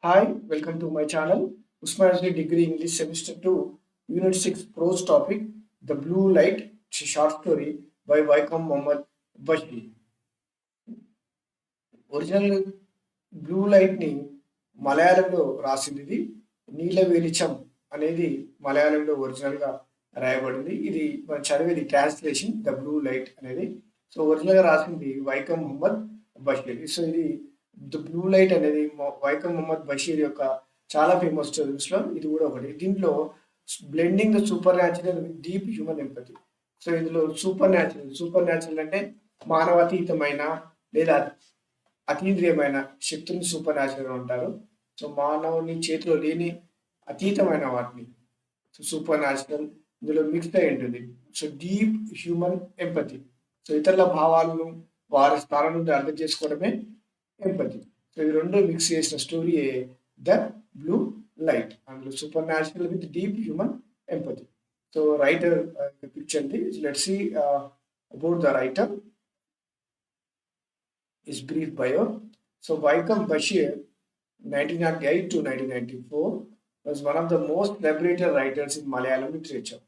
Hi, welcome to my channel. Usman Degree English Semester 2, Unit 6 Prose Topic, The Blue Light, short story by Vaikom Mohammed Bashir. Original blue light ని మలయాళంలో రాసింది ఇది. నీల వెలిచం అనేది మలయాళంలో original గా రాయబడింది. ఇది మనం చదివేది ట్రాన్స్లేషన్ ద బ్లూ లైట్ అనేది. సో ఒరిజినల్ గా రాసింది వైకం మొహమ్మద్ బషీర్. సో ఇది ద బ్లూ లైట్ అనేది వైకం మొహమ్మద్ బషీర్ యొక్క చాలా ఫేమస్ స్టోరీస్ లో ఇది కూడా ఒకటి. దీంట్లో blending the super natural with deep human empathy. So ఇందులో సూపర్ న్యాచురల్ అంటే మానవాతీతమైన లేదా అతీంద్రియమైన శక్తులు సూపర్ న్యాచురల్ అంటారు. సో మానవుని చేతిలో లేని అతీతమైన వాటిని సూపర్ న్యాచురల్ ఇందులో మిక్స్ అయి ఉంటుంది. So deep human empathy. So ఇతరుల భావాలను వారి స్థానం నుండి అర్థం చేసుకోవడమే ఎంపతి. సో ఈ రెండు మిక్స్ చేసిన స్టోరీ ద బ్లూ లైట్. అందులో supernatural with deep human empathy. So writer picture let see about the writer. His brief bio. So Vaikam Bashir, 1998 to 1994, was one of the most celebrated writers in Malayalam literature,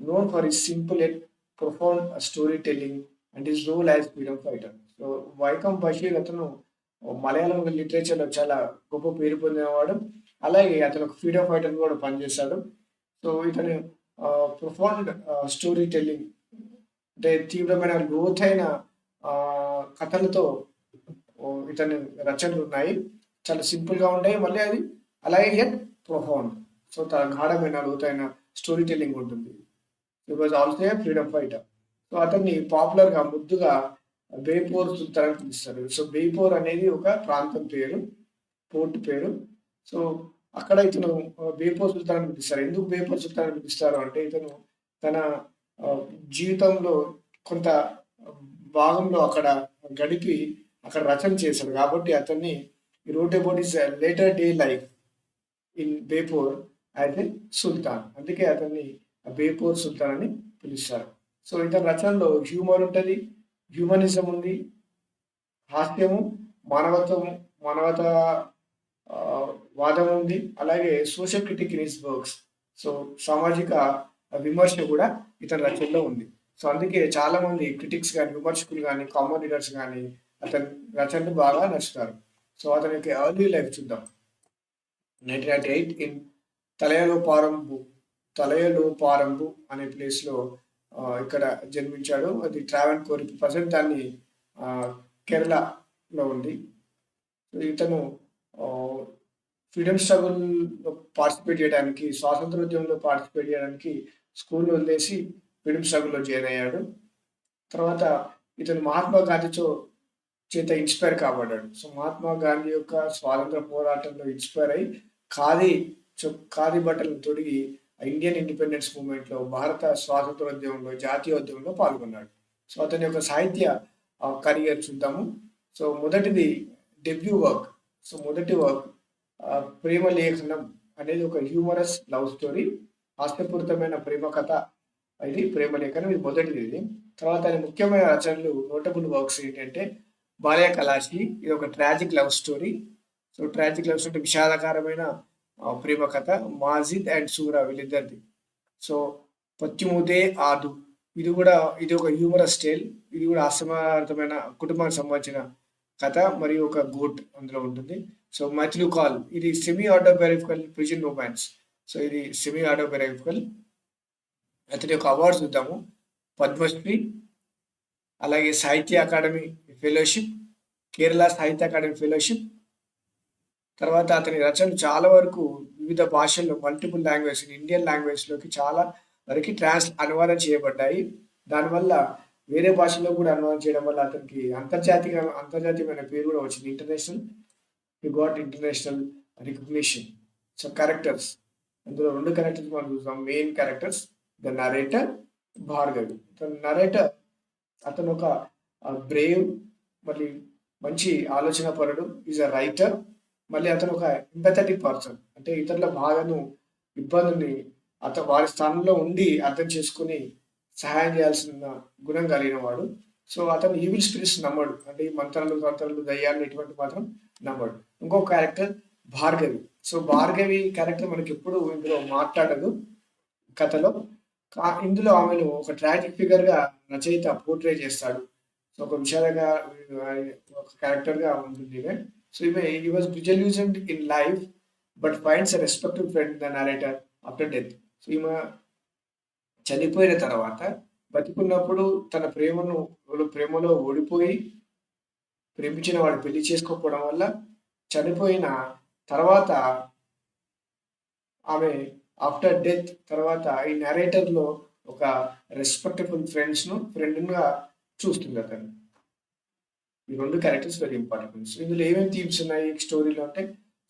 known for his simple yet profound storytelling and his role as freedom fighter. So Vaikam Bashir అతను మలయాళం లిటరేచర్లో చాలా గొప్ప పేరు పొందినవాడు. అలాగే అతను ఒక freedom fighter కూడా పనిచేశాడు. సో ఇతను ప్రొఫౌండ్ స్టోరీ టెల్లింగ్ అంటే తీవ్రమైన లోతైన కథలతో ఇతని రచనలు ఉన్నాయి. చాలా సింపుల్ గా ఉంటాయి, మళ్ళీ అది అలాగే యట్ ప్రొఫౌండ్. సో గాఢమైన లోతైన స్టోరీ టెల్లింగ్ ఉంటుంది. It was also a freedom fighter. So అతన్ని పాపులర్ గా ముద్దుగా బేపూర్ సుల్తాన్ అని పిలుస్తారు. సో బేపూర్ అనేది ఒక ప్రాంతం పేరు, పోర్ట్ పేరు. సో అక్కడ ఇతను బేపూర్ సుల్తాన్ అని పిలుస్తారు. ఎందుకు బేపూర్ సుల్తాన్ అని పిలుస్తారు అంటే ఇతను తన జీవితంలో కొంత భాగంలో అక్కడ గడిపి అక్కడ రచన చేశాడు కాబట్టి అతన్ని wrote about his later day life in Beypore as a sultan. అందుకే అతన్ని బేపూర్ సుల్తాన్ అని పిలుస్తారు. సో ఇతని రచనలో హ్యూమర్ ఉంటుంది, హ్యూమనిజం ఉంది, హాస్యము, మానవత వాదం ఉంది, అలాగే social critic in his works. So సామాజిక విమర్శ కూడా ఇతని రచనలో ఉంది. సో అందుకే చాలా మంది క్రిటిక్స్ కానీ, విమర్శకులు కానీ, కామన్ రీడర్స్ కానీ అతని రచనలు బాగా నచ్చుతారు. సో అతని యొక్క ఎర్లీ లైఫ్ చూద్దాం. 1998 ఇన్ తలయలోపారంబు అనే ప్లేస్లో ఇక్కడ జన్మించాడు. అది ట్రావెన్కోర్, ప్రజెంట్ దాన్ని కేరళలో ఉంది. ఇతను ఫ్రీడమ్ స్ట్రగుల్లో పార్టిసిపేట్ చేయడానికి, స్వాతంత్రోద్యమంలో పార్టిసిపేట్ చేయడానికి స్కూల్ వదిలేసి ఫ్రీడమ్ స్ట్రగుల్లో జాయిన్ అయ్యాడు. తర్వాత ఇతను మహాత్మా గాంధీతో చేత ఇన్స్పైర్ కాబడ్డాడు. సో మహాత్మా గాంధీ యొక్క స్వాతంత్ర పోరాటంలో ఇన్స్పైర్ అయి ఖాదీ బట్టలను తొడిగి ఇండియన్ ఇండిపెండెన్స్ మూవ్మెంట్లో, భారత స్వాతంత్రోద్యమంలో, జాతీయోద్యమంలో పాల్గొన్నాడు. సో అతని యొక్క సాహిత్య కెరియర్ చూద్దాము. సో మొదటిది డెబ్యూ వర్క్. సో మొదటి వర్క్ ప్రేమ లేఖనం అనేది ఒక హ్యూమరస్ లవ్ స్టోరీ, హాస్యపూరితమైన ప్రేమ కథ. ఇది ప్రేమ లేఖనం, ఇది మొదటిది. ఇది తర్వాత ముఖ్యమైన రచనలు, నోటబుల్ వర్క్స్ ఏంటంటే బాల్య కళాశి, ఇది ఒక tragic love story. So tragic love story విషాదకరమైన ప్రేమ కథ. మాజిద్ అండ్ సూరా వీళ్ళిద్దరిది. సో పత్తిముదే ఆదు, ఇది ఒక హ్యూమరస్ స్టైల్. ఇది కూడా అసమానమైన కుటుంబానికి సంబంధించిన కథ మరియు ఒక గోట్ అందులో ఉంటుంది. సో మైథిలి కాల్, ఇది semi autobiographical prison romance. So ఇది సెమీ ఆటోబయోగ్రఫికల్. అతని యొక్క అవార్డ్స్ చూద్దాము. పద్మశ్రీ, అలాగే సాహిత్య అకాడమీ ఫెలోషిప్, కేరళ సాహిత్య అకాడమీ ఫెలోషిప్. తర్వాత అతని రచనలు చాలా వరకు వివిధ భాషల్లో, మల్టిపుల్ లాంగ్వేజ్, ఇండియన్ లాంగ్వేజ్లోకి చాలా వరకు అనువాదం చేయబడ్డాయి. దానివల్ల వేరే భాషలో కూడా అనువాదం చేయడం వల్ల అతనికి అంతర్జాతీయమైన పేరు కూడా వచ్చింది. International recognition. సో క్యారెక్టర్స్, అందులో రెండు క్యారెక్టర్స్ మనం చూస్తాం. Main characters, the narrator, Bhargavi. Narrator అతను ఒక బ్రేవ్, మళ్ళీ మంచి ఆలోచన పరుడు, ఈజ్ అ రైటర్. మళ్ళీ అతను ఒక ఎంపథెటిక్ పర్సన్, అంటే ఇతరుల బాధను, ఇబ్బందుల్ని వారి స్థానంలో ఉండి అర్థం చేసుకుని సహాయం చేయాల్సిన గుణం కలిగిన వాడు. సో అతను ఈవిల్ స్పిరిట్స్ నమ్మడు, అంటే ఈ మంత్రాలు దయ్యాలు ఇటువంటి మాత్రం నమ్మడు. ఇంకో character Bhargavi. So, Bhargavi character మనకెప్పుడు ఇందులో మాట్లాడదు కథలో. ఇందులో ఆమెను ఒక ట్రాజిక్ ఫిగర్‌గా రచయిత పోర్ట్రే చేస్తాడు. సో, ఒక విషాదంగా ఒక క్యారెక్టర్‌గా ఉంటుంది ఈమె. So, he was disillusioned in life but finds a respectable friend the narrator after death. So, ఈమె చనిపోయిన తర్వాత బతికున్నప్పుడు తన ప్రేమలో ఓడిపోయి ప్రేమించిన వాడు పెళ్లి చేసుకోకపోవడం వల్ల చనిపోయిన తర్వాత ఆమె ఆఫ్టర్ డెత్ తర్వాత ఈ నరేటర్‌లో ఒక రెస్పెక్టబుల్ ఫ్రెండ్‌గా చూస్తుంది అతను. ఈ 2 క్యారెక్టర్స్ వెరీ ఇంపార్టెంట్. సో, ఇందులో ఏమేమి థీమ్స్ ఉన్నాయి స్టోరీలో అంటే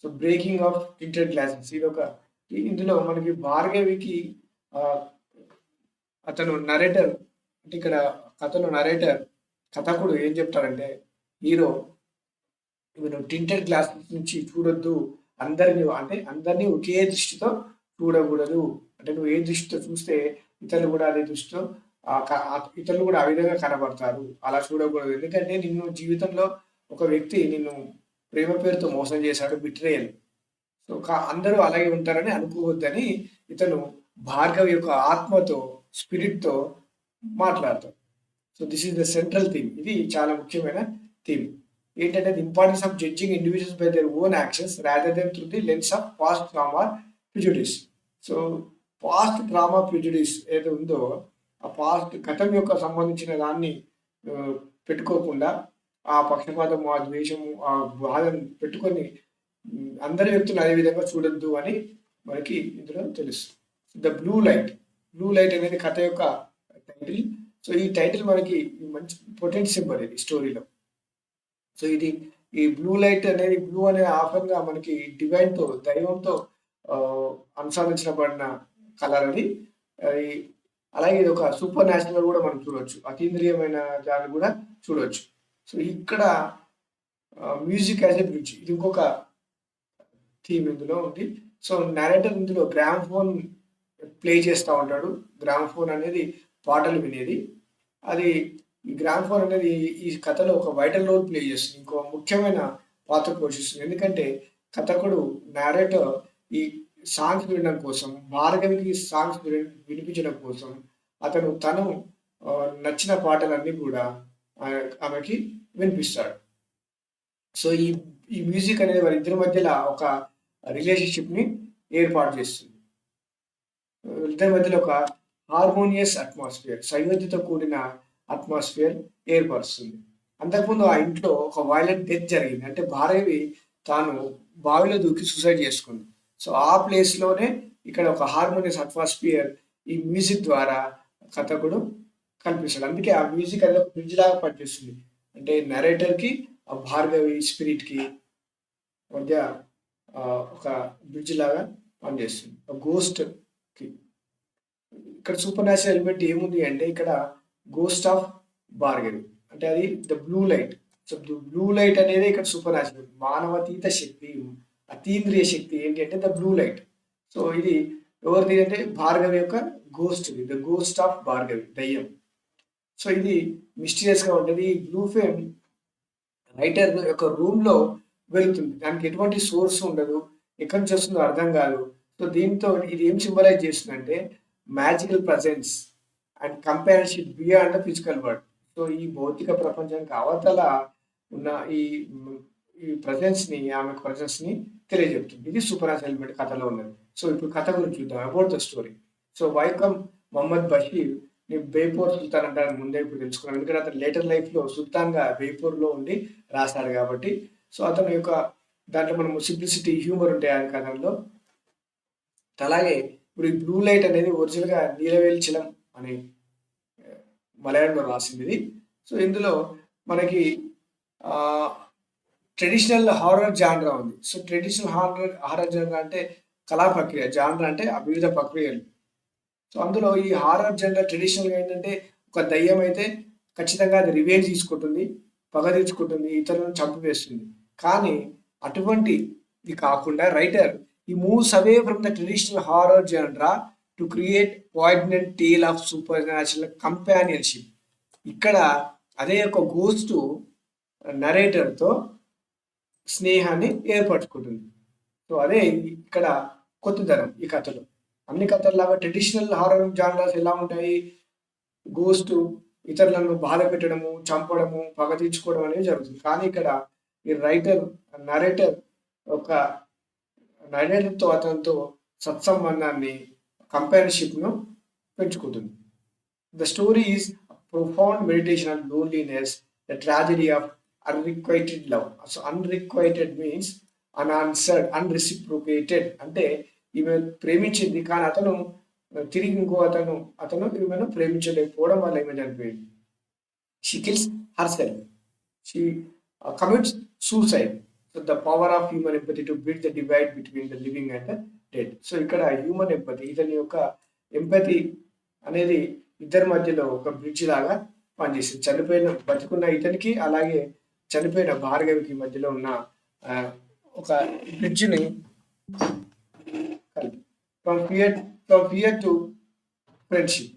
so, breaking of tinted glasses ఇందులో మనకి భార్గవికి ఆహ్, అతను నరేటర్ అంటే ఇక్కడ కథలో నరేటర్ కథకుడు ఏం చెప్తాడంటే హీరో నువ్వు టింటెడ్ గ్లాసెస్ నుంచి చూడొద్దు. అందరిని ఒకే దృష్టితో చూడకూడదు. అంటే నువ్వు ఏ దృష్టితో చూస్తే ఇతరులు కూడా అదే దృష్టితో ఇతరులు కూడా ఆ విధంగా కనబడతారు. అలా చూడకూడదు. ఎందుకంటే నిన్ను జీవితంలో ఒక వ్యక్తి నిన్ను ప్రేమ పేరుతో మోసం చేశాడు. బిట్రేయల్. సో, అందరూ అలాగే ఉంటారని అనుకోవద్దని ఇతను భార్గవి యొక్క ఆత్మతో, స్పిరిట్‌తో మాట్లాడతాడు. So, this is the central theme. ఇది చాలా ముఖ్యమైన థీమ్. ఏంటంటే the importance of judging individuals by their own actions rather than through the lens of past trauma prejudice. So, past trauma prejudice ఏదో ఉందో ఆ పాస్ట్ గతం యొక్క సంబంధించిన దాన్ని పెట్టుకోకుండా ఆ పక్షపాతం, ఆ ద్వేషము, ఆ బాధను పెట్టుకొని అందరి వ్యక్తులు అదే విధంగా చూడొద్దు అని మనకి ఇందులో తెలుస్తుంది. The blue light. Blue light అనేది కథ యొక్క టైటిల్. సో, ఈ టైటిల్ మనకి మంచి పొటెంట్ సింబల్ ఇది స్టోరీలో. సో, ఈ బ్లూ లైట్ అనేది బ్లూ అనేది ఆఫర్‌గా మనకి దైవంతో అనుసంధానించబడిన కలర్ అది. ఈ అలాగే ఇది ఒక సూపర్ న్యాచురల్ కూడా మనం చూడొచ్చు. అతీంద్రియమైన దాన్ని కూడా చూడొచ్చు. సో, ఇక్కడ మ్యూజిక్ యాజ్ ఎ బ్రిడ్జ్ ఇది ఇంకొక థీమ్ ఇందులో ఉంది. సో, నరేటర్ ఇందులో గ్రామ్‌ఫోన్ ప్లే చేస్తా ఉంటాడు. గ్రామ్‌ఫోన్ అనేది పాటలు వినేది. అది ఈ గ్రామ్‌ఫోన్ అనేది ఈ కథలో ఒక వైటల్ రోల్ ప్లే చేస్తుంది. ఇంకో ముఖ్యమైన పాత్ర పోషిస్తుంది. ఎందుకంటే కథకుడు నరేటర్ ఈ సాంగ్స్ వినడం కోసం, భార్గవికి సాంగ్స్ వినిపించడం కోసం తను నచ్చిన పాటలన్నీ కూడా ఆమెకి వినిపిస్తాడు. సో, ఈ మ్యూజిక్ అనేది వారిద్దరి మధ్యలో ఒక రిలేషన్‌షిప్‌ని ఏర్పాటు చేస్తుంది. ఇద్దరి మధ్యలో ఒక హార్మోనియస్ అట్మాస్ఫియర్, సయోధ్యతో కూడిన అట్మాస్ఫియర్ ఏర్పరుస్తుంది. అంతకుముందు ఆ ఇంట్లో ఒక వైలెంట్ డెత్ జరిగింది. అంటే భార్గవి తాను బావిలో దూకి సూసైడ్ చేసుకుంది. సో, ఆ ప్లేస్‌లోనే ఇక్కడ ఒక హార్మోనియస్ అట్మాస్ఫియర్ ఈ మ్యూజిక్ ద్వారా కథకుడు కల్పిస్తాడు. అందుకే ఆ మ్యూజిక్ అనేది ఒక బ్రిడ్జ్ లాగా పనిచేస్తుంది. అంటే నరేటర్‌కి, ఆ భార్గవి స్పిరిట్‌కి మధ్య ఒక బ్రిడ్జ్ లాగా పనిచేస్తుంది. గోస్ట్‌కి. ఇక్కడ సూపర్ న్యాచురల్ ఎలిమెంట్ ఏముంది అంటే ఇక్కడ గోస్ట్ ఆఫ్ భార్గవి. అంటే అది the blue light. So, blue light అనేది ఇక్కడ సూపర్ న్యాచురల్. మానవాతీత శక్తి, అతీంద్రియ శక్తి ఏంటి అంటే ద బ్లూ లైట్. సో, ఇది ఎవరిది అంటే భార్గవి యొక్క గోస్ట్‌ది. ద గోస్ట్ ఆఫ్ భార్గవి, దయ్యం. సో, ఇది మిస్టీరియస్‌గా ఉంటది. ఈ బ్లూ ఫేమ్ రైటర్ యొక్క రూమ్‌లో వెలుగుతుంది. దానికి ఎటువంటి సోర్స్ ఉండదు. ఎక్కడి నుంచి వస్తుందో అర్థం కాదు. సో, దీంతో ఇది ఏం సింబలైజ్ చేస్తుందంటే magical presence and companionship beyond the physical world. So, ఈ భౌతిక ప్రపంచానికి అవతల ఉన్న ఈ ఆమె ప్రెజెన్స్‌ని తెలియజెప్తుంది. ఇది సూపర్ న్యాచురల్ ఎలిమెంట్ కథలో ఉన్నది. సో, ఇప్పుడు కథ గురించి చూద్దాం. About the story. So, Vaikom Muhammad Basheer Beypore Sultan అంటారని ముందే ఇప్పుడు తెలుసుకున్నాం. ఎందుకంటే అతను లేటర్ లైఫ్‌లో సుల్తాన్‌గా బేపూర్‌లో ఉండి రాస్తాడు కాబట్టి. సో, అతని యొక్క దాంట్లో మనము సింప్లిసిటీ, హ్యూమర్ ఉంటాయి ఆయన కథల్లో. అలాగే ఇప్పుడు ఈ బ్లూ లైట్ అనేది ఒరిజినల్‌గా నీలవేల్ చిలం అని మలయాళంలో రాసింది. సో, ఇందులో మనకి ట్రెడిషనల్ హారర్ జాన్రా ఉంది. సో, ట్రెడిషనల్ హారర్ జాన్రా అంటే కళా ప్రక్రియ. జాన్రా అంటే వివిధ ప్రక్రియలు. సో, అందులో ఈ హారర్ జాన్రా ట్రెడిషనల్‌గా ఏంటంటే ఒక దయ్యం అయితే ఖచ్చితంగా అది రివెంజ్ తీసుకుంటుంది, పగ తీర్చుకుంటుంది, ఇతరులను చంపివేస్తుంది. కానీ అటువంటిది కాకుండా writer moves away from the traditional horror genre to create poignant tale of supernatural companionship. ఇక్కడ అదే ఒక గోస్ట్ నరేటర్‌తో స్నేహాన్ని ఏర్పరచుకుంటుంది. సో అదే ఇక్కడ కొత్తదనం ఈ కథలో. అన్ని కథల్లాగా ట్రెడిషనల్ హారర్ జానరాస్ ఎలా ఉంటాయి? గోస్ట్ ఇతరులను బాధ పెట్టడము, చంపడము, పగ తీర్చుకోవడం అనేది జరుగుతుంది. కానీ ఇక్కడ ఈ నరేటర్ ఒక నరేటర్‌తో అతనితో సత్సంబంధాన్ని, కంపానియన్‌షిప్‌ను పెంచుకుంటుంది. The story is a profound meditation on loneliness, the tragedy of unrequited love. So unrequited means unanswered, unreciprocated. అంటే ఈమె ప్రేమించింది కానీ అతను తిరిగి ఇంకో అతను ఈమెను ప్రేమించలేకపోవడం వల్ల ఈమె చనిపోయింది. She kills herself. She commits suicide. So the power of human empathy to bridge the divide between the living and the dead. So ఇక్కడ హ్యూమన్ ఎంపతి, ఇతని యొక్క ఎంపతి అనేది ఇద్దరి మధ్యలో ఒక బ్రిడ్జ్ లాగా పనిచేస్తుంది. బతికున్న ఇతనికి అలాగే చనిపోయిన భార్గవికి మధ్యలో ఉన్న ఒక బ్రిడ్జ్ని కలిపి from fear to friendship.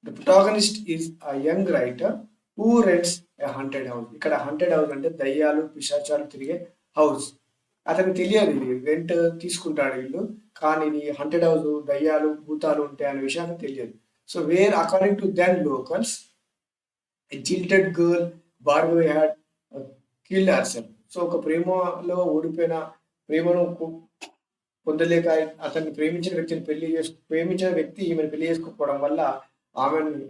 The protagonist is a young writer who rents a haunted house. ఇక్కడ హంటెడ్ హౌస్ అంటే దయ్యాలు పిశాచాలు తిరిగే హౌస్. అతనికి తెలియదు ఇది రెంట్ తీసుకుంటాడు వీళ్ళు, కానీ ఇది హంటెడ్ హౌస్, దయ్యాలు భూతాలు ఉంటాయి అనే విషయాన్ని తెలియదు. So where according to then locals a jilted girl Bhargavi had killed herself. So ఒక ప్రేమలో ఓడిపోయిన, ప్రేమను పొందలేక అతన్ని ప్రేమించిన వ్యక్తి ఈమెను పెళ్లి చేసుకోకపోవడం వల్ల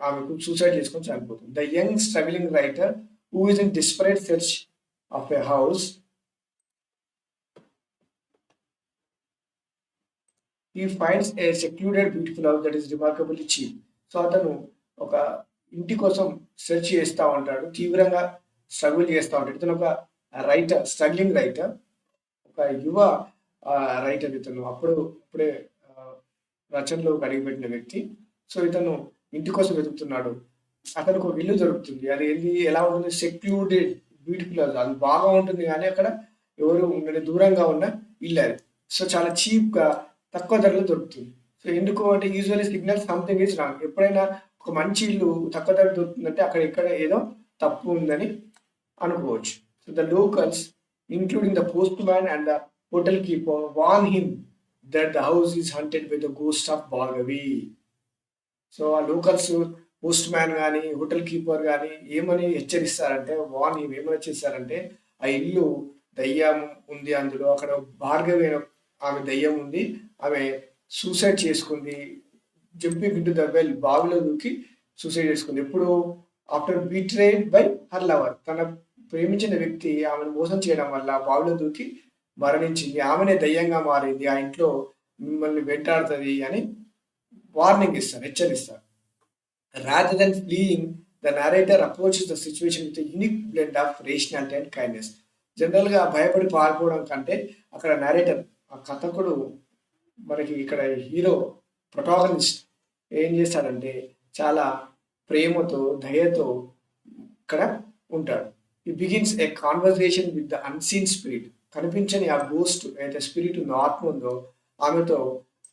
ఆమెకు సూసైడ్ చేసుకొని చనిపోతుంది. The young struggling writer who is in desperate search of a house, he finds a secluded beautiful house that is remarkably cheap. So అతను ఒక ఇంటి కోసం సెర్చ్ చేస్తూ ఉంటాడు, తీవ్రంగా స్ట్రగుల్ చేస్తూ ఉంటాడు. ఇతను ఒక రైటర్, స్ట్రగ్లింగ్ రైటర్, ఒక యువ రైటర్. ఇతను ఇప్పుడే రచనలో అడిగిపెట్టిన వ్యక్తి. సో ఇతను ఇంటి కోసం వెతుకుతున్నాడు. అతనికి ఒక ఇల్లు దొరుకుతుంది. అది ఎలా ఉంటుంది? Secluded beautiful house. అది బాగా ఉంటుంది కానీ అక్కడ ఎవరు దూరంగా ఉన్న ఇల్లు అది. సో చాలా చీప్గా, తక్కువ ధరలో దొరుకుతుంది. సో ఎందుకు అంటే usually signal something is wrong. ఎప్పుడైనా ఒక మంచి ఇల్లు తక్కువ ధర దొరుకుతుందంటే అక్కడ ఇక్కడ ఏదో తప్పు ఉందని అనుకోవచ్చు. So the locals including the postman and the hotel keeper warn him that the house is haunted by the ghost of Bhargavi. So ఆ లోకల్స్, పోస్ట్ మ్యాన్ కానీ హోటల్ కీపర్ కానీ ఏమని హెచ్చరిస్తారంటే, ఏమని హెచ్చరిస్తారంటే ఆ ఇల్లు దయ్యం ఉంది, అందులో అక్కడ భార్గవి ఆమె దయ్యం ఉంది, ఆమె సూసైడ్ చేసుకుంది, జంపింగ్ ఇంటూ ద వెల్, బావిలో దూకి సూసైడ్ చేసుకుంది. ఎప్పుడు? After betrayed by her lover. తన ప్రేమించిన వ్యక్తి ఆమెను మోసం చేయడం వల్ల బావిలో దూకి మరణించింది. ఆమెనే దయ్యంగా మారింది, ఆ ఇంట్లో మిమ్మల్ని వెంటాడుతుంది అని వార్నింగ్ ఇస్తారు, హెచ్చరిస్తారు. Rather than fleeing, the narrator approaches the situation with unique blend of rationality and kindness. జనరల్గా భయపడి పారిపోవడం కంటే అక్కడ నరేటర్, ఆ కథకుడు, మనకి ఇక్కడ హీరో ప్రొటాగనిస్ట్ ఏం చేస్తాడంటే చాలా ప్రేమతో, దయతో ఇక్కడ ఉంటాడు. ఈ begins A conversation with the unseen spirit. కనిపించని ఆ గోస్ట్ అయితే స్పిరిట్ ఉందో, ఆత్మ ఉందో, ఆమెతో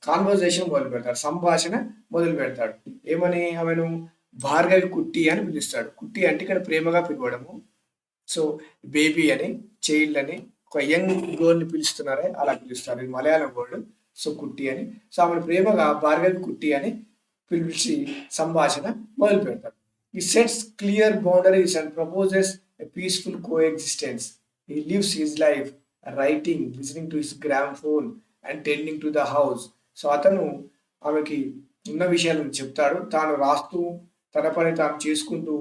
కాన్వర్సేషన్ మొదలు పెడతాడు, సంభాషణ మొదలు పెడతాడు. ఏమని? ఆమెను భార్గవి కుట్టి అని పిలుస్తాడు. కుట్టి అంటే ఇక్కడ ప్రేమగా పిలవడము. సో బేబీ అని, చైల్డ్ అని, ఒక యంగ్ గర్ల్ని పిలుస్తున్నారే అలా పిలుస్తారు. ఇది మలయాళం వర్డ్. సో కుట్టి అని. సో ఆమెను ప్రేమగా భార్గవి కుట్టి అని పిలిచి సంభాషణ మొదలు పెడతాడు. ఈ sets clear boundaries and proposes a peaceful co existence. He lives his life writing, listening to his gramophone and tending to the house. So అతను ఆమెకి ఉన్న విషయాలను చెప్తాడు, తాను రాస్తూ తన పని తాను చేసుకుంటూ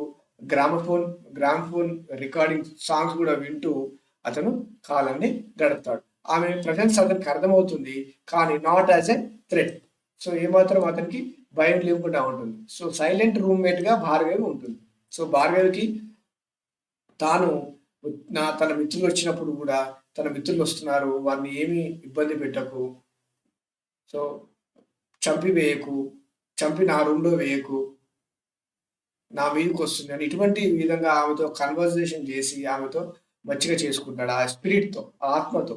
గ్రామ్ఫోన్ రికార్డింగ్ సాంగ్స్ కూడా వింటూ అతను కాలాన్ని గడుపుతాడు. ఆమె ప్రజెన్స్ అతనికి అర్థమవుతుంది, కానీ not as a threat. So ఏమాత్రం అతనికి భయం లేకుండా ఉంటుంది. సో సైలెంట్ రూమ్మేట్గా భార్గవి ఉంటుంది. సో భార్గవికి తాను తన మిత్రులు వచ్చినప్పుడు కూడా, తన మిత్రులు వస్తున్నారు, వారిని ఏమీ ఇబ్బంది పెట్టకు, సో చంపి నా రూమ్లో వేయకు, నా మీదకి వస్తుంది అని ఇటువంటి విధంగా ఆమెతో కన్వర్సేషన్ చేసి ఆమెతో మంచిగా చేసుకుంటాడు, ఆ స్పిరిట్తో, ఆ ఆత్మతో.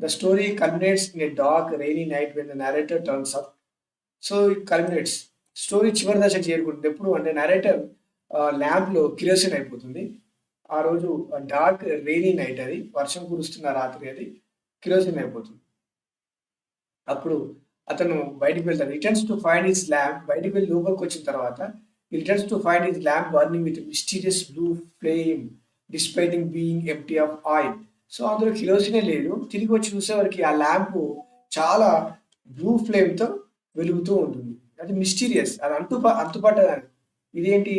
The story culminates in a dark rainy night when the narrator turns up. So it culminates, story చివరి దశకు చేరుకుంటుంది. ఎప్పుడు అంటే నరేటర్ ల్యాంప్లో కిరోసిన్ అయిపోతుంది. ఆ రోజు డార్క్ రైనీ నైట్, అది వర్షం కురుస్తున్న రాత్రి, అది కిరోసిన్ అయిపోతుంది. అప్పుడు అతను బయటికి వెళ్తాడు. Returns to find his lamp. బయటికి వెళ్ళి లోపలికి వచ్చిన తర్వాత returns to find his lamp burning with mysterious blue flame despiting being empty of oil. So అందులో కిరోసినే లేదు. తిరిగి వచ్చి చూసేవారికి ఆ ల్యాంప్ చాలా బ్లూ ఫ్లేమ్‌తో వెలుగుతూ ఉంటుంది. అది మిస్టీరియస్. అది అంతుపట్టదని. ఇదేంటి?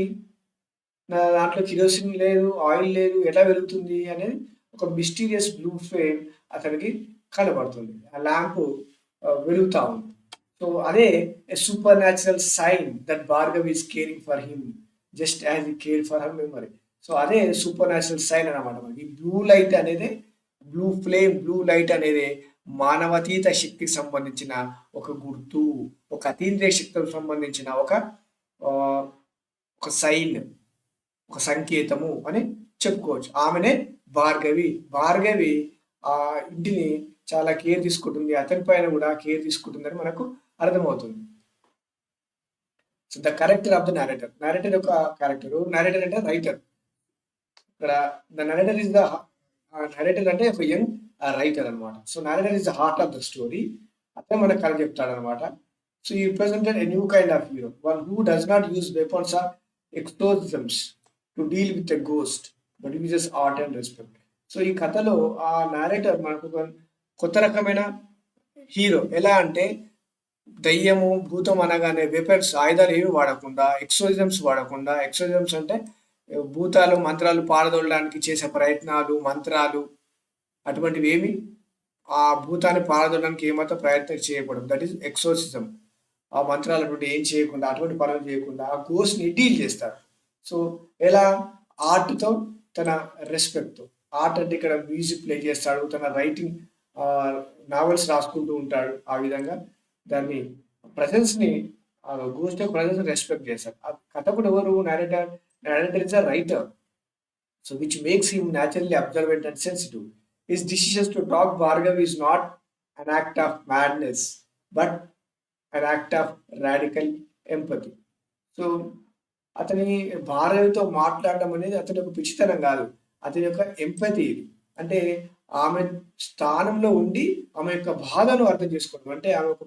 నా దాంట్లో కిరోసిన్ లేదు, ఆయిల్ లేదు, ఎలా వెలుగుతుంది అనేది ఒక మిస్టీరియస్ బ్లూ ఫ్లేమ్ అతనికి కనబడుతుంది. ఆ ల్యాంప్ వెలుగుతా ఉంది. సో అదే a supernatural sign that Bhargav is caring for him just as he cared for her memory. So అదే సూపర్ న్యాచురల్ సైన్ అన్నమాట మనకి. బ్లూ లైట్ అనేది బ్లూ ఫ్లేమ్, బ్లూ లైట్ అనేది మానవతీత శక్తికి సంబంధించిన ఒక గుర్తు, ఒక అతీంద్రియ శక్తికి సంబంధించిన ఆహ్, ఒక సైన్, ఒక సంకేతము అని చెప్పుకోవచ్చు. ఆమెనే భార్గవి. భార్గవి ఆ ఇంటిని చాలా కేర్ తీసుకుంటుంది. అతని పైన కూడా కేర్ తీసుకుంటుందని మనకు అర్థమవుతుంది. So the character of the narrator. narrator యొక్క క్యారెక్టర్. narrator అంటే రైటర్. ఇక్కడ the narrator is the narrator అంటే ఒక యంగ్ రైటర్ అన్నమాట. So narrator is the heart of the story. అతనే మనకు కథ చెప్తాడన్నమాట. So he presented a new kind of hero, one who does not use weapons or exorcisms to deal with a ghost, but uses art and respect. So ఈ కథలో ఆ narrator మనకు ఒక కొత్త రకమైన హీరో. ఎలా అంటే దయ్యము, భూతం అనగానే వెపన్స్, ఆయుధాలు ఏవి వాడకుండా, ఎక్సోరిజమ్స్ వాడకుండా. ఎక్సోరిజమ్స్ అంటే భూతాలు, మంత్రాలు పారదోలడానికి చేసే ప్రయత్నాలు, మంత్రాలు అటువంటివి ఏమి ఆ భూతాన్ని పారదోలడానికి ఏమాత్రం ప్రయత్నం చేయకూడదు. That is exorcism. ఆ మంత్రాలు అటువంటి ఏం చేయకుండా, అటువంటి పనులు చేయకుండా ఆ గోస్ట్‌ని డీల్ చేస్తారు. సో ఎలా? ఆర్ట్‌తో, తన రెస్పెక్ట్‌తో. ఆర్ట్ అంటే ఇక్కడ మ్యూజిక్ ప్లే చేస్తాడు. తన రైటింగ్ నావెల్స్ రాసుకుంటూ ఉంటాడు. ఆ విధంగా దాన్ని ప్రెజెన్స్‌ని గోస్ట్ యొక్క ప్రెజెన్స్‌ని రెస్పెక్ట్ చేస్తాడు. ఆ కథకుడు ఎవరు? narrator. narrator is a writer. So which makes him naturally observant and sensitive. His decisions to talk Bhargav is not an act of madness, but an act of radical empathy. So అతని భార్యతో మాట్లాడడం అనేది అతని యొక్క పిచ్చితనం కాదు. అతని యొక్క empathy ఇది. అంటే ఆమె స్థానంలో ఉండి ఆమె యొక్క బాధను అర్థం చేసుకోవడం. అంటే ఆమె ఒక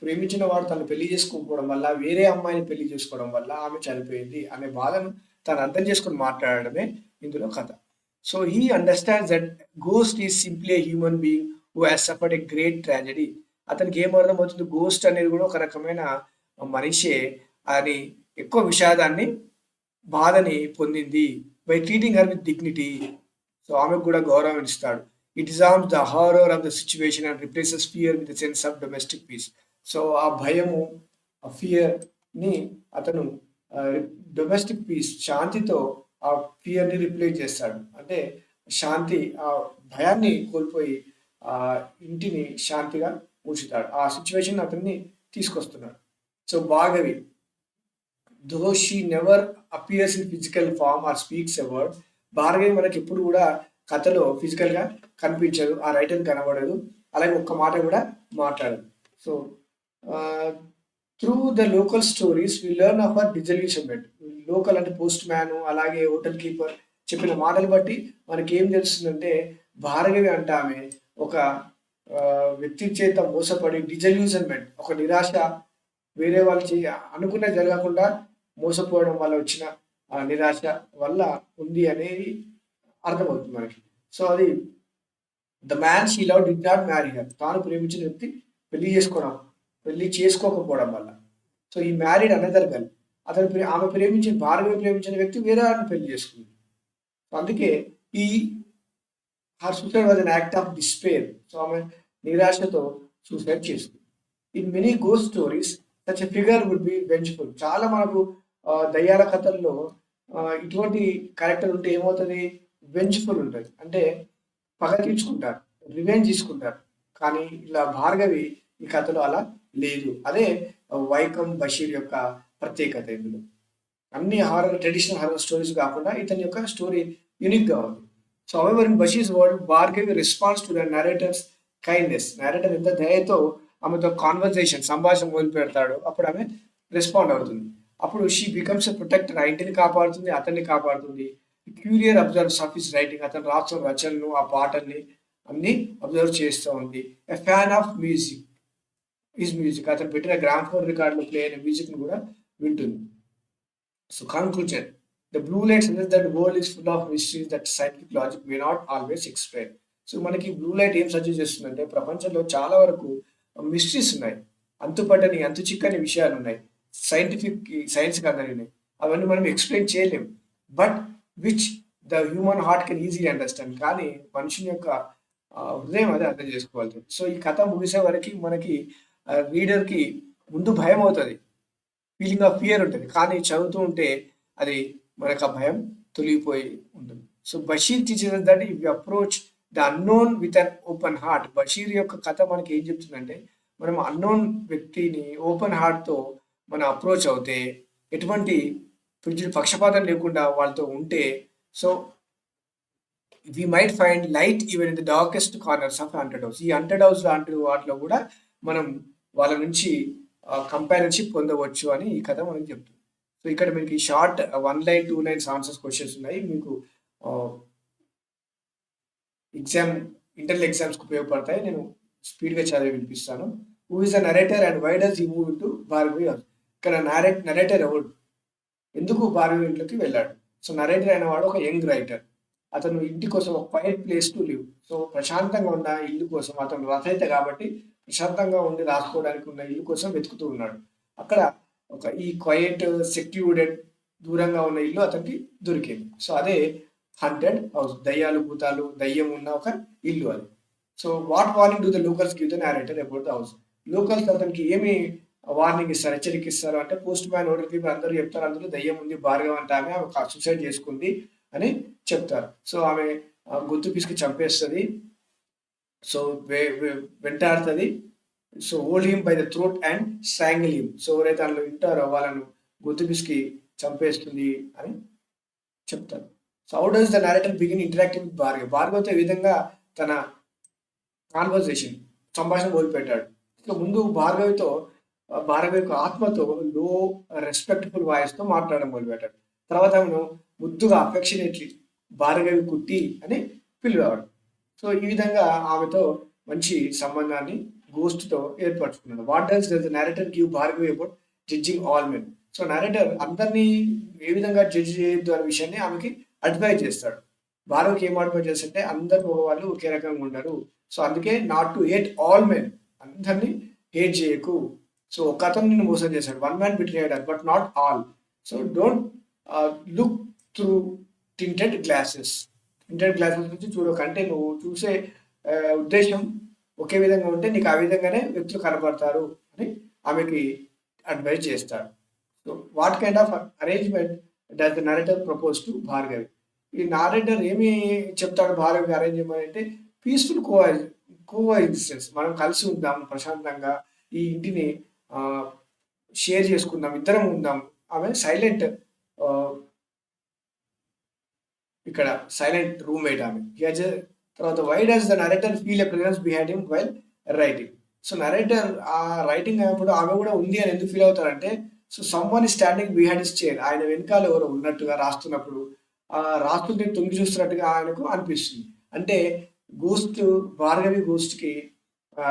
ప్రేమించిన వాడు తను పెళ్లి చేసుకోకపోవడం వల్ల, వేరే అమ్మాయిని పెళ్లి చేసుకోవడం వల్ల ఆమె చనిపోయింది అనే బాధను తను అర్థం చేసుకొని మాట్లాడడమే ఇందులో కథ. So he understands that ghost is simply a human being who has suffered a great tragedy. అతనికి ఏం అర్థమవుతుంది? గోస్ట్ అనేది కూడా ఒక రకమైన మనిషే అని, ఎక్కువ విషాదాన్ని, బాధని పొందింది. By treating her with dignity. So ఆమెకు కూడా గౌరవం ఇస్తాడు. It disarms the horror of the situation and replaces fear with a sense of domestic peace. So ఆ భయము, ఆ ఫియర్‌ని అతను డొమెస్టిక్ పీస్, శాంతితో ఆ ఫియర్‌ని రిప్లేస్ చేస్తాడు. అంటే శాంతి, ఆ భయాన్ని కోల్పోయి ఆ ఇంటిని శాంతిగా ఉంచుతాడు. ఆ సిట్యుయేషన్ అతన్ని తీసుకొస్తున్నాడు. So Bhargavi, though she never appears in physical form or speaks a word. Bhargavi మనకెప్పుడు కూడా కథలో ఫిజికల్‌గా కనిపించదు. ఆ రైటర్ కనబడదు. అలాగే ఒక్క మాట కూడా మాట్లాడదు. So through the local stories we learn of her disillusionment. Local అంటే పోస్ట్ మ్యాన్, అలాగే హోటల్ కీపర్ చెప్పిన మాటలు బట్టి మనకేం తెలుస్తుందంటే, భార్గవి అంటే ఆమె ఒక వ్యక్తి చేత మోసపడి డిజల్యూషన్‌మెంట్, ఒక నిరాశ, వేరే వాళ్ళు అనుకున్నది జరగకుండా మోసపోవడం వల్ల వచ్చిన నిరాశ వల్ల ఉంది అనేది అర్థమవుతుంది మనకి. సో అది the man she loved did not marry her. తాను ప్రేమించిన వ్యక్తి పెళ్లి చేసుకోకపోవడం వల్ల. సో ఈ మ్యారీడ్ అనదర్ గర్ల్. ఆమె ప్రేమించిన, భార్గవి ప్రేమించిన వ్యక్తి వేరే వారిని పెళ్లి చేసుకుంది. సో అందుకే ఈ her suicide was an act of despair. So ఆమె నిరాశతో సూసైడ్ చేసుకుంది. In many ghost stories such a figure would be vengeful. చాలా మనకు దయ్యాల కథల్లో ఇటువంటి క్యారెక్టర్ ఉంటే ఏమవుతుంది? వెంజ్ఫుల్ ఉంటుంది. అంటే పగ తీర్చుకుంటారు, రివెంజ్ తీసుకుంటారు. కానీ ఇలా భార్గవి ఈ కథలో అలా లేదు. అదే వైకం బషీర్ యొక్క ప్రత్యేకత ఇందులో. అన్ని ట్రెడిషనల్ హారర్ స్టోరీస్ కాకుండా ఇతని యొక్క స్టోరీ యూనిక్‌గా ఉంది. So however in Basheer's world, Bhargavi response to the narrator's kindness. narrator ఎంత దయతో ఆమెతో సంభాషణ మొదలుపెడతాడో అప్పుడు ఆమె రెస్పాండ్ అవుతుంది. అప్పుడు షీ బికమ్స్ ఎ ప్రొటెక్టర్. ఆ ఇంటిని కాపాడుతుంది, అతన్ని కాపాడుతుంది. క్యూరియర్ అబ్జర్వ్స్ ఆఫ్ హిస్ రైటింగ్. అతను రాసిన రచనలు, ఆ పాటల్ని అన్నీ అబ్జర్వ్ చేస్తూ ఉంది. A fan of music. His music. అతను పెట్టిన గ్రామ్‌ఫోన్ రికార్డ్‌లో ప్లే అయిన మ్యూజిక్‌ని గూడా వింటుంది. So, conclusion. The blue light suggests that the world is full of mysteries that scientific logic may not always explain. So, మనకి బ్లూ లైట్ ఏం suggest చేస్తుందంటే, ప్రపంచంలో చాలా వరకు మిస్టరీస్ ఉన్నాయి. అంతుపట్టని, అంతు చిక్కని విషయాలున్నాయి. సైన్స్‌కి అందనివి. అవన్నీ మనం ఎక్స్‌ప్లెయిన్ చేయలేం. But which the human heart can easily understand. కానీ మనుషుని యొక్క హృదయం అదే అర్థం చేసుకోగలుగుతది. సో, ఈ కథ ముగిసే వరకి మనకి రీడర్‌కి ముందు భయమవుతది. ఫీలింగ్ ఆఫ్ ఫియర్ ఉంటది. కానీ చదువుతూ ఉంటే అది మనకు ఆ భయం తొలగిపోయి ఉంటుంది. So, Basheer teaches us that if you approach the unknown with an open heart. Basheer యొక్క కథ మనకి ఏం చెప్తుందంటే, మనం అన్నోన్ వ్యక్తిని ఓపెన్ హార్ట్‌తో మనం అప్రోచ్ అవుతే, ఎటువంటి పక్షపాతం లేకుండా వాళ్ళతో ఉంటే, so, we might find light even in the darkest corners of haunted house. ఈ హాంటెడ్ హౌస్ లాంటి వాటిలో కూడా మనం వాళ్ళ నుంచి కంపానియన్‌షిప్ పొందవచ్చు అని ఈ కథ మనకు చెప్తుంది. సో, ఇక్కడ మీకు short 1 line, 2 lines answers questions ఉన్నాయి. మీకు ఆహ్, ఎగ్జామ్ ఇంటర్నల్ ఎగ్జామ్స్‌కి ఉపయోగపడతాయి. నేను స్పీడ్‌గా చదివి వినిపిస్తాను. Who is the narrator and why does he move into Bhargavi house? ఇక్కడ నరేటర్ ఎవరు? ఎందుకు భార్గవి ఇంట్లోకి వెళ్ళాడు? సో, నరేటర్ అనేవాడు ఒక యంగ్ రైటర్. అతను ఇంటి కోసం ఒక quiet place to live. So, ప్రశాంతంగా ఉన్న ఇల్లు కోసం అతను రచయిత కాబట్టి ప్రశాంతంగా ఉండి రాసుకోవడానికి ఉన్న ఇల్లు కోసం వెతుకుతూ ఉన్నాడు. అక్కడ ఈ క్వైట్, సెక్యూర్డెడ్, దూరంగా ఉన్న ఇల్లు అతనికి దొరికింది. సో, అదే హాంటెడ్ హౌస్. దయ్యాలు, భూతాలు, దయ్యం ఉన్న ఒక ఇల్లు అది. So, what warning do the locals give the narrator about the house? Locals అతనికి ఏమి వార్నింగ్ ఇస్తారు, హెచ్చరిక ఇస్తారు అంటే, పోస్ట్ మ్యాన్ ఆర్డర్ పీపుల్ అందరూ చెప్తారు, అందులో దయ్యం ఉంది, భార్గవి అంటే ఆమె సూసైడ్ చేసుకుంది అని చెప్తారు. సో, ఆమె గొంతు పిసికి చంపేస్తది. సో, వెంటాడుతది. So, hold him by the throat and strangle him. So, ఎవరైతే అందులో వింటారో వాళ్ళను గొంతు పిసికి చంపేస్తుంది అని చెప్తారు. So, how does the narrator begin interacting with Bhargavi? భార్గవితో ఈ విధంగా తన కాన్వర్సేషన్, సంభాషణ మొదలుపెట్టాడు. సో, ముందు భార్గవి యొక్క ఆత్మతో లో రెస్పెక్ట్‌ఫుల్ వాయిస్‌తో మాట్లాడడం మొదలుపెట్టాడు. తర్వాత ఆమెను ముద్దుగా అఫెక్షనేట్‌లీ భార్గవి కుట్టి అని పిలివాడు. సో, ఈ విధంగా ఆమెతో మంచి సంబంధాన్ని గోస్ట్‌తో ఏర్పరచుకున్నాడు. What does the narrator give Bhargavi about judging all men? So, narrator అందరిని ఏ విధంగా జడ్జ్ చేయొద్దు అనే విషయాన్ని ఆమెకి అడ్వైజ్ చేస్తాడు. భార్గవికి ఏం అడ్వైజ్ చేస్తాడంటే, అందరు మగవాళ్ళు ఒకే రకంగా ఉండరు. సో, అందుకే not to hate all men. అందరిని హేట్ చేయకు. సో, ఒకతను నిన్ను మోసం చేశాడు. One man betrayed her but not all. So, don't look through tinted glasses. Tinted glasses నుంచి చూడకంటే నువ్వు చూసే ఉద్దేశం ఒకే విధంగా ఉంటే నీకు ఆ విధంగానే వ్యక్తులు కనబడతారు అని ఆమెకి అడ్వైజ్ చేస్తాడు. So, what kind of arrangement does the narrator propose to Bhargavi? ఈ నారేటర్ ఏమి చెప్తాడు భార్గవికి అరేంజ్ చేయమని అంటే, పీస్‌ఫుల్ కోఎగ్జిస్టెన్స్. మనం కలిసి ఉందాం ప్రశాంతంగా. ఈ ఇంటిని షేర్ చేసుకుందాం. ఇద్దరం ఉందాం. ఆమె సైలెంట్ ఆహ్, ఇక్కడ సైలెంట్ రూమ్‌మేట్ ఆమె. తర్వాత why does the narrator feel a presence behind him while writing? So, narrator writing అయినప్పుడు ఆమె కూడా ఉంది అని ఎందుకు ఫీల్ అవుతారంటే, so, someone is standing behind his chair. ఆయన వెనకాల ఎవరో ఉన్నట్టుగా రాస్తున్నప్పుడు రాస్తుంటే తొంగి చూస్తున్నట్టుగా ఆయనకు అనిపిస్తుంది. అంటే భార్గవి గోస్ట్‌కి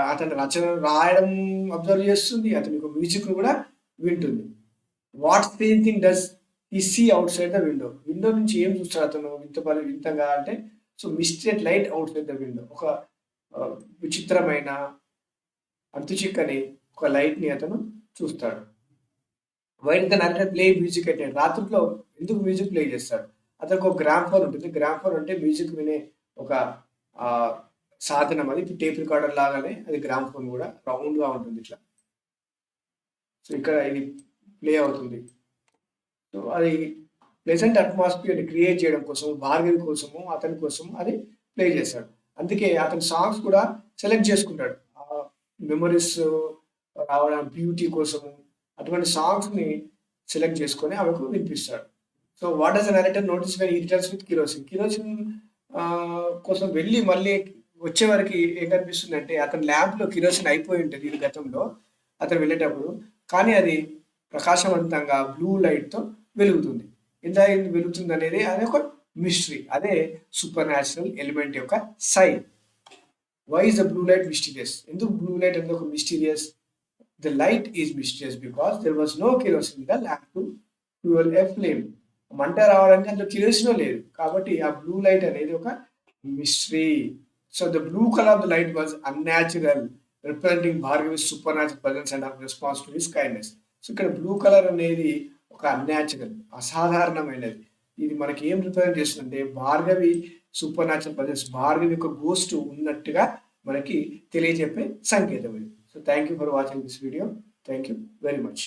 అతని రచనలు రాయడం అబ్జర్వ్ చేస్తుంది. అతని యొక్క మ్యూజిక్‌ని కూడా వింటుంది. What strange thing does he see outside the window? Window నుంచి ఏం చూస్తాడు అతను వింతగా అంటే, so, mystery light outside the window. ఒక విచిత్రమైన, అంతుచిక్కని ఒక లైట్‌ని అతను చూస్తాడు. Why do the narrator play music at night? రాత్రిలో ఎందుకు మ్యూజిక్ ప్లే చేస్తాడు? అతనికి ఒక గ్రామ్‌ఫోన్ ఉంటుంది. గ్రామ్‌ఫోన్ అంటే మ్యూజిక్ వినే ఒక ఆహ్, సాధనం అది. టేప్ రికార్డర్ లాగానే అది గ్రామ్‌ఫోన్ కూడా రౌండ్‌గా ఉంటుంది ఇట్లా. సో, ఇక్కడ ఇది ప్లే అవుతుంది. సో, అది ప్లెజెంట్ అట్మాస్ఫియర్‌ని క్రియేట్ చేయడం కోసం, భార్గవి కోసము, అతని కోసం అది ప్లే చేశాడు. అందుకే అతని సాంగ్స్ కూడా సెలెక్ట్ చేసుకుంటాడు. మెమోరీస్ రావడం, బ్యూటీ కోసము అటువంటి సాంగ్స్‌ని సెలెక్ట్ చేసుకొని ఆమెకు వినిపిస్తాడు. So, what does the narrator notice when he returns with kerosene? Kerosene కోసం వెళ్ళి మళ్ళీ వచ్చే వరకి ఏం కనిపిస్తుందంటే, అతని ల్యాంప్‌లో కిరోసిన్ అయిపోయి ఉంటది ఇది గతంలో అతను వెళ్ళేటప్పుడు. కానీ అది ప్రకాశవంతంగా బ్లూ లైట్‌తో వెలుగుతుంది. ఎలా వెలుగుతుందనేది అదొక మిస్టరీ. అదే సూపర్ న్యాచురల్ ఎలిమెంట్ యొక్క sign. Why is the blue light mysterious? ఎందుకు బ్లూ లైట్ అనేది ఒక mysterious The light is mysterious because there was no kerosene in the lamp to fuel a flame. మంట రావడానికి అందులో కిరోసిన్ లేదు, కాబట్టి ఆ బ్లూ లైట్ అనేది ఒక mystery. So the blue colour of the light was unnatural, representing Bhargavi supernatural presence and response to his kindness. So ఇక్కడ blue colour అనేది ఒక అన్యాచురల్, అసాధారణమైనది. ఇది మనకి ఏం రిప్రజెంట్ చేస్తుందంటే Bhargavi supernatural presence, Bhargavi యొక్క గోస్ట్ ఉన్నట్టుగా మనకి తెలియజెప్పే సంకేతం ఇది. So thank you for watching this video. Thank you very much.